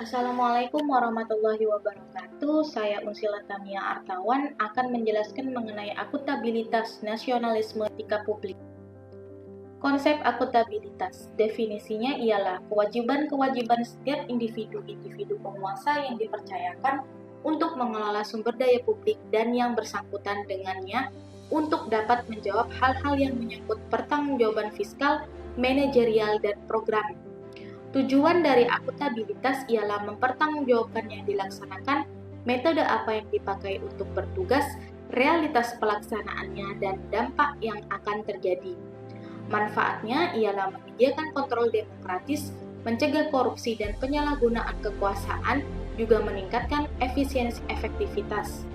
Assalamualaikum warahmatullahi wabarakatuh. Saya Unsila Tamia Artawan akan menjelaskan mengenai akuntabilitas nasionalisme etika publik. Konsep akuntabilitas, definisinya ialah kewajiban-kewajiban setiap individu penguasa yang dipercayakan untuk mengelola sumber daya publik dan yang bersangkutan dengannya untuk dapat menjawab hal-hal yang menyangkut pertanggungjawaban fiskal, manajerial, dan program. Tujuan dari akuntabilitas ialah mempertanggungjawabkan yang dilaksanakan, metode apa yang dipakai untuk bertugas, realitas pelaksanaannya, dan dampak yang akan terjadi. Manfaatnya ialah menyediakan kontrol demokratis, mencegah korupsi dan penyalahgunaan kekuasaan, juga meningkatkan efisiensi efektivitas.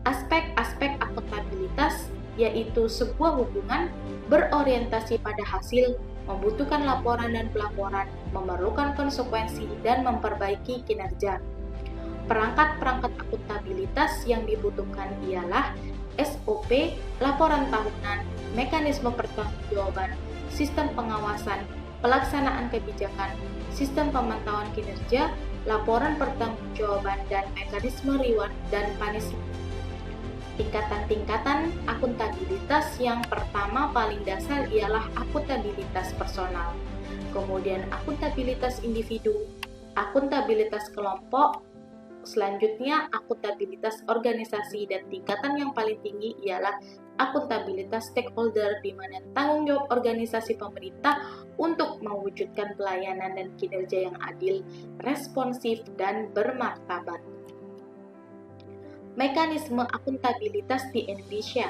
Aspek-aspek akuntabilitas yaitu sebuah hubungan berorientasi pada hasil, membutuhkan laporan dan pelaporan, memerlukan konsekuensi, dan memperbaiki kinerja. Perangkat-perangkat akuntabilitas yang dibutuhkan ialah SOP, laporan tahunan, mekanisme pertanggungjawaban, sistem pengawasan, pelaksanaan kebijakan, sistem pemantauan kinerja, laporan pertanggungjawaban, dan mekanisme reward dan punishment. Tingkatan-tingkatan akuntabilitas yang pertama paling dasar ialah akuntabilitas personal, kemudian akuntabilitas individu, akuntabilitas kelompok, selanjutnya akuntabilitas organisasi, dan tingkatan yang paling tinggi ialah akuntabilitas stakeholder, di mana tanggung jawab organisasi pemerintah untuk mewujudkan pelayanan dan kinerja yang adil, responsif, dan bermartabat. Mekanisme akuntabilitas di Indonesia,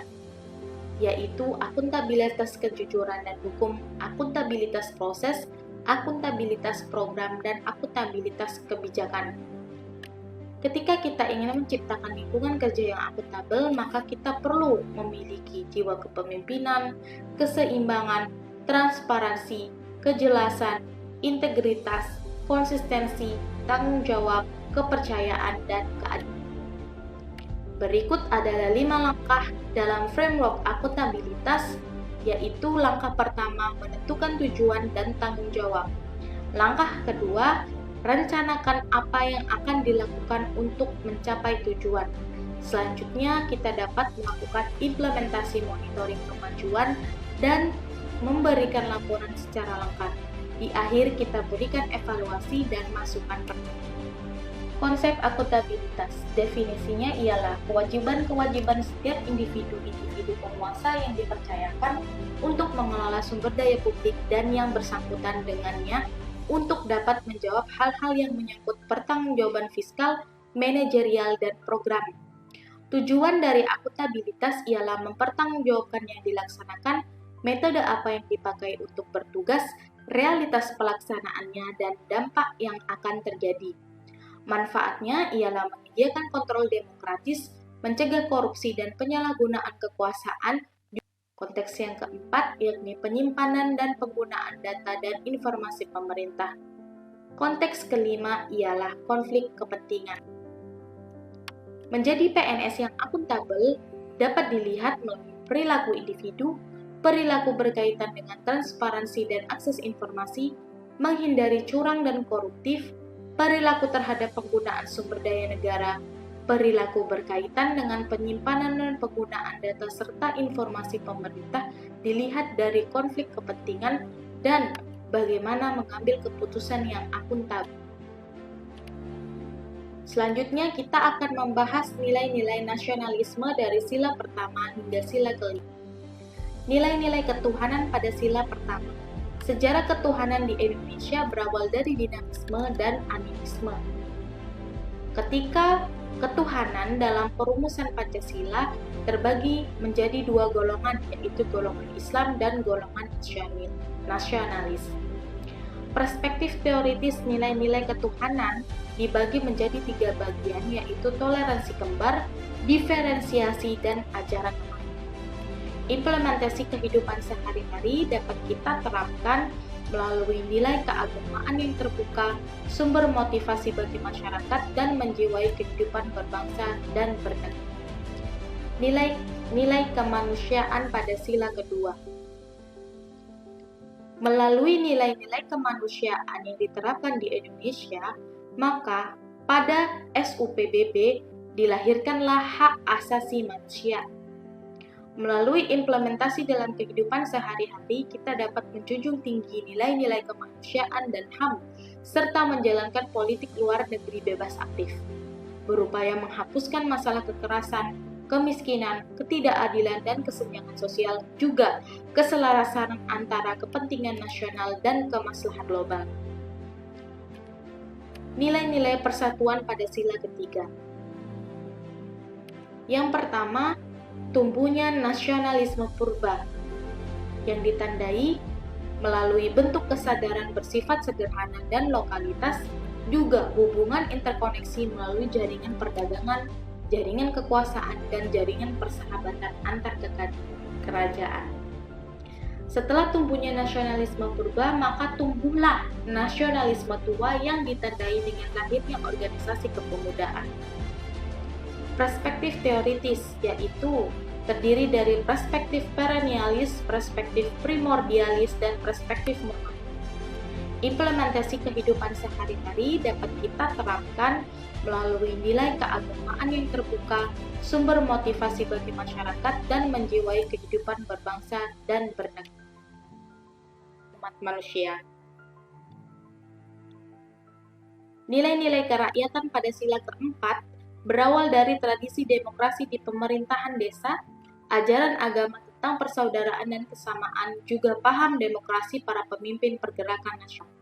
yaitu akuntabilitas kejujuran dan hukum, akuntabilitas proses, akuntabilitas program, dan akuntabilitas kebijakan. Ketika kita ingin menciptakan lingkungan kerja yang akuntabel, maka kita perlu memiliki jiwa kepemimpinan, keseimbangan, transparansi, kejelasan, integritas, konsistensi, tanggung jawab, kepercayaan, dan keadilan. Berikut adalah 5 langkah dalam framework akuntabilitas, yaitu langkah pertama, menentukan tujuan dan tanggung jawab. Langkah kedua, rencanakan apa yang akan dilakukan untuk mencapai tujuan. Selanjutnya, kita dapat melakukan implementasi monitoring kemajuan dan memberikan laporan secara lengkap. Di akhir, kita berikan evaluasi dan masukan pertanyaan. Konsep akuntabilitas, definisinya ialah kewajiban-kewajiban setiap individu penguasa yang dipercayakan untuk mengelola sumber daya publik dan yang bersangkutan dengannya untuk dapat menjawab hal-hal yang menyangkut pertanggungjawaban fiskal, manajerial, dan program. Tujuan dari akuntabilitas ialah mempertanggungjawabkan yang dilaksanakan, metode apa yang dipakai untuk bertugas, realitas pelaksanaannya, dan dampak yang akan terjadi. Manfaatnya ialah menyediakan kontrol demokratis, mencegah korupsi dan penyalahgunaan kekuasaan. Konteks yang keempat yakni penyimpanan dan penggunaan data dan informasi pemerintah. Konteks kelima ialah konflik kepentingan. Menjadi PNS yang akuntabel dapat dilihat melalui perilaku individu, perilaku berkaitan dengan transparansi dan akses informasi, menghindari curang dan koruptif, perilaku terhadap penggunaan sumber daya negara, perilaku berkaitan dengan penyimpanan dan penggunaan data serta informasi pemerintah dilihat dari konflik kepentingan, dan bagaimana mengambil keputusan yang akuntabel. Selanjutnya kita akan membahas nilai-nilai nasionalisme dari sila pertama hingga sila kelima. Nilai-nilai ketuhanan pada sila pertama. Sejarah ketuhanan di Indonesia berawal dari dinamisme dan animisme. Ketika ketuhanan dalam perumusan Pancasila terbagi menjadi 2 golongan, yaitu golongan Islam dan golongan nasionalis. Perspektif teoritis nilai-nilai ketuhanan dibagi menjadi 3 bagian, yaitu toleransi kembar, diferensiasi, dan ajaran kemanusiaan. Implementasi kehidupan sehari-hari dapat kita terapkan melalui nilai keagamaan yang terbuka, sumber motivasi bagi masyarakat, dan menjiwai kehidupan berbangsa dan bernegara. Nilai kemanusiaan pada sila kedua. Melalui nilai-nilai kemanusiaan yang diterapkan di Indonesia, Maka, pada SUPBB dilahirkanlah hak asasi manusia. Melalui implementasi dalam kehidupan sehari-hari, kita dapat menjunjung tinggi nilai-nilai kemanusiaan dan HAM, serta menjalankan politik luar negeri bebas aktif, berupaya menghapuskan masalah kekerasan, kemiskinan, ketidakadilan, dan kesenjangan sosial, juga keselarasan antara kepentingan nasional dan kemaslahatan global. Nilai-nilai persatuan pada sila ketiga. Yang pertama, tumbuhnya nasionalisme purba yang ditandai melalui bentuk kesadaran bersifat sederhana dan lokalitas, juga hubungan interkoneksi melalui jaringan perdagangan, jaringan kekuasaan, dan jaringan persahabatan antar kerajaan. Setelah tumbuhnya nasionalisme purba, maka tumbuhlah nasionalisme tua yang ditandai dengan lahirnya organisasi kepemudaan. Perspektif teoritis, yaitu terdiri dari perspektif perennialis, perspektif primordialis, dan perspektif moral. Implementasi kehidupan sehari-hari dapat kita terapkan melalui nilai keagamaan yang terbuka, sumber motivasi bagi masyarakat, dan menjiwai kehidupan berbangsa dan bernegara umat manusia. Nilai-nilai kerakyatan pada sila keempat berawal dari tradisi demokrasi di pemerintahan desa, ajaran agama tentang persaudaraan dan kesamaan, juga paham demokrasi para pemimpin pergerakan nasional.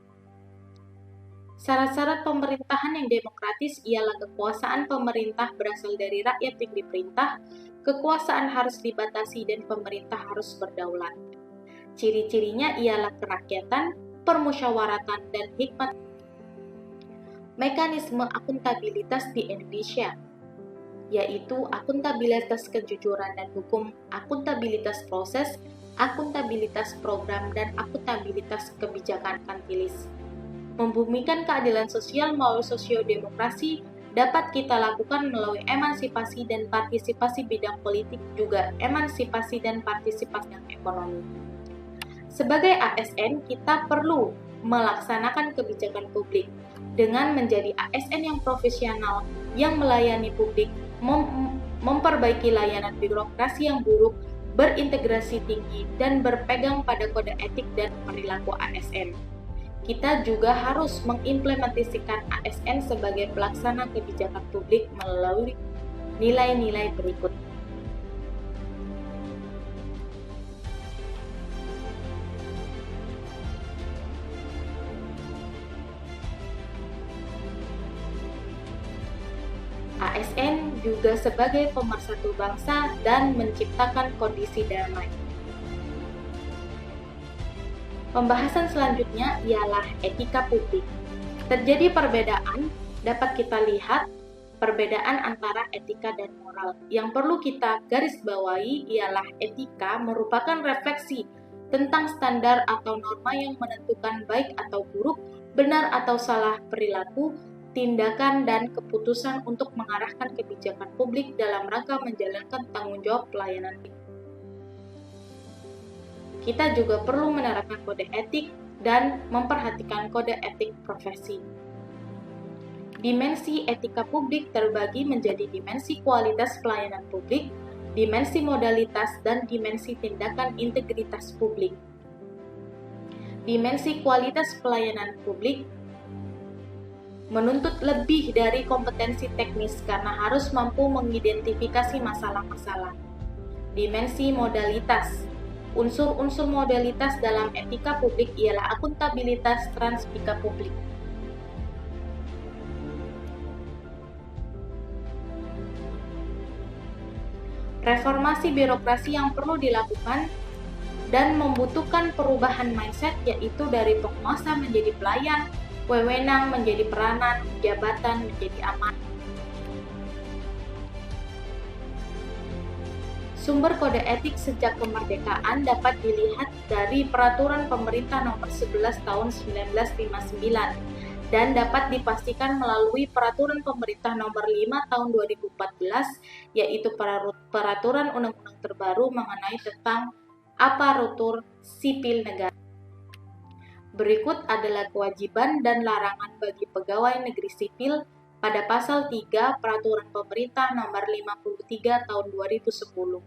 Syarat-syarat pemerintahan yang demokratis ialah kekuasaan pemerintah berasal dari rakyat yang diperintah, kekuasaan harus dibatasi, dan pemerintah harus berdaulat. Ciri-cirinya ialah kerakyatan, permusyawaratan, dan hikmat. Mekanisme akuntabilitas di Indonesia, yaitu akuntabilitas kejujuran dan hukum, akuntabilitas proses, akuntabilitas program, dan akuntabilitas kebijakan kantilis. Membumikan keadilan sosial melalui sosiodemokrasi dapat kita lakukan melalui emansipasi dan partisipasi bidang politik, juga emansipasi dan partisipasi bidang ekonomi. Sebagai ASN, kita perlu melaksanakan kebijakan publik dengan menjadi ASN yang profesional, yang melayani publik, memperbaiki layanan birokrasi yang buruk, berintegrasi tinggi, dan berpegang pada kode etik dan perilaku ASN. Kita juga harus mengimplementasikan ASN sebagai pelaksana kebijakan publik melalui nilai-nilai berikut. ASN juga sebagai pemersatu bangsa dan menciptakan kondisi damai. Pembahasan selanjutnya ialah etika publik. Terjadi perbedaan, dapat kita lihat perbedaan antara etika dan moral. Yang perlu kita garis bawahi ialah etika merupakan refleksi tentang standar atau norma yang menentukan baik atau buruk, benar atau salah perilaku, tindakan, dan keputusan untuk mengarahkan kebijakan publik dalam rangka menjalankan tanggung jawab pelayanan publik. Kita juga perlu menerapkan kode etik dan memperhatikan kode etik profesi. Dimensi etika publik terbagi menjadi dimensi kualitas pelayanan publik, dimensi modalitas, dan dimensi tindakan integritas publik. Dimensi kualitas pelayanan publik menuntut lebih dari kompetensi teknis karena harus mampu mengidentifikasi masalah-masalah. Dimensi modalitas. Unsur-unsur modalitas dalam etika publik ialah akuntabilitas, transmika publik. Reformasi birokrasi yang perlu dilakukan dan membutuhkan perubahan mindset, yaitu dari penguasa menjadi pelayan, wewenang menjadi peranan, jabatan menjadi amanah. Sumber kode etik sejak kemerdekaan dapat dilihat dari Peraturan Pemerintah Nomor 11 Tahun 1959 dan dapat dipastikan melalui Peraturan Pemerintah Nomor 5 Tahun 2014, yaitu Peraturan Undang-Undang terbaru mengenai tentang aparatur sipil negara. Berikut adalah kewajiban dan larangan bagi pegawai negeri sipil pada pasal 3 Peraturan Pemerintah Nomor 53 Tahun 2010.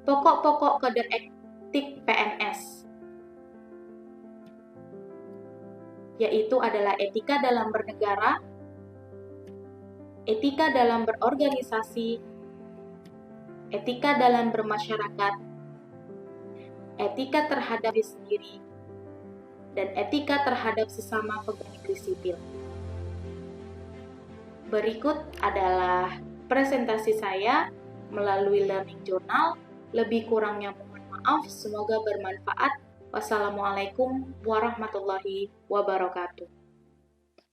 Pokok-pokok kode etik PNS, yaitu adalah etika dalam bernegara, etika dalam berorganisasi, etika dalam bermasyarakat, etika terhadap diri sendiri, dan etika terhadap sesama pegawai negeri sipil. Berikut adalah presentasi saya melalui Learning Journal. Lebih kurangnya mohon maaf, semoga bermanfaat. Wassalamualaikum warahmatullahi wabarakatuh.